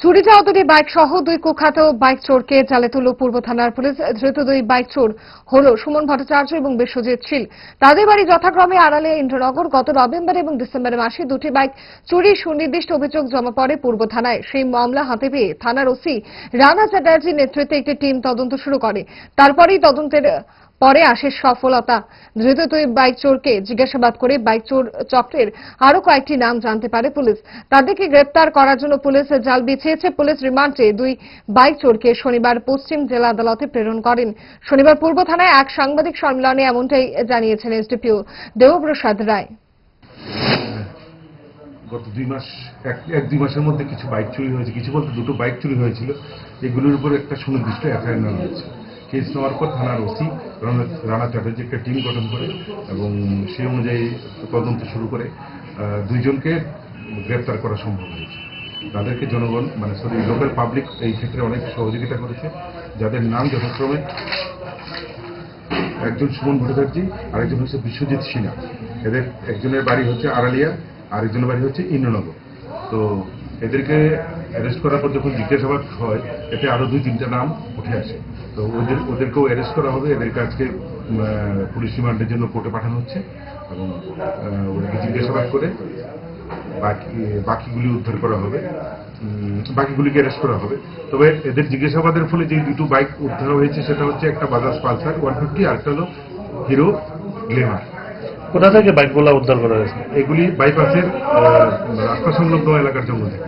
চুরি যাওয়া দুটি বাইক সহ দুই কুখ্যাত বাইক চোরকে জালে তুলল পূর্ব থানার পুলিশ। ধৃত দুই বাইক চোর হল সুমন ভট্টাচার্য এবং বিশ্বজিৎ শীল। তাদের বাড়ি যথাক্রমে আড়ালিয়া ইন্দ্রনগর। গত নভেম্বর এবং ডিসেম্বর মাসে দুটি বাইক চুরির সুনির্দিষ্ট অভিযোগ জমা পড়ে পূর্ব থানায়। সেই মামলা হাতে পেয়ে থানার ওসি রানা চ্যাটার্জির নেতৃত্বে একটি টিম তদন্ত শুরু করে। তারপরেই তদন্তের পরে আসে সফলতা। ধৃত দুই বাইক চোরকে জিজ্ঞাসাবাদ করে বাইক চোর চক্রের আরো কয়েকটি নাম জানতে পারে পুলিশ। তাদেরকে গ্রেপ্তার করার জন্য পুলিশ জাল বিছিয়েছে। পুলিশ রিমান্ডে দুই বাইক চোরকে শনিবার পশ্চিম জেলা আদালতে প্রেরণ করেন। শনিবার পূর্ব থানায় এক সাংবাদিক সম্মেলনে এমনটাই জানিয়েছেন এসডিপিও দেবপ্রসাদ রায়। গত দুই মাসের মধ্যে কিছু বাইক চুরি হয়েছে, কিছু বলতে দুটো বাইক চুরি হয়েছিল। এগুলোর উপর একটা সুনির্দিষ্ট এফআইআর নেওয়া হয়েছে। কেস নেওয়ার পর থানার ওসি রানা চ্যাটার্জি একটা টিম গঠন করে এবং সেই অনুযায়ী তদন্ত শুরু করে দুইজনকে গ্রেপ্তার করা সম্ভব হয়েছে। তাদেরকে জনগণ লোকাল পাবলিক এই ক্ষেত্রে অনেক সহযোগিতা করেছে, যাদের নাম যথাক্রমে একজন সুমন ভট্টাচার্য, আরেকজন হচ্ছে বিশ্বজিৎ সিনহা। এদের একজনের বাড়ি হচ্ছে আড়ালিয়া, আরেকজনের বাড়ি হচ্ছে ইন্দ্রনগর। তো এদেরকে অ্যারেস্ট করার পর যখন জিজ্ঞাসাবাদ হয়, এতে আরো 2-3টা নাম উঠে আসে। তো ওদেরকেও অ্যারেস্ট করা হবে। এদেরকে আজকে পুলিশ রিমান্ডের জন্য কোর্টে পাঠানো হচ্ছে এবং ওদেরকে জিজ্ঞাসাবাদ করে বাকিগুলি উদ্ধার করা হবে, বাকিগুলিকে অ্যারেস্ট করা হবে। তবে এদের জিজ্ঞাসাবাদের ফলে যে দুটো বাইক উদ্ধার হয়েছে সেটা হচ্ছে একটা বাজাজ পালসার 150, আরেকটা হলো হিরো গ্ল্যামার। কোথা থেকে বাইকগুলো উদ্ধার করা হয়েছে? এগুলি বাইপাসের রাস্তা সংলগ্ন এলাকার জঙ্গল থেকে।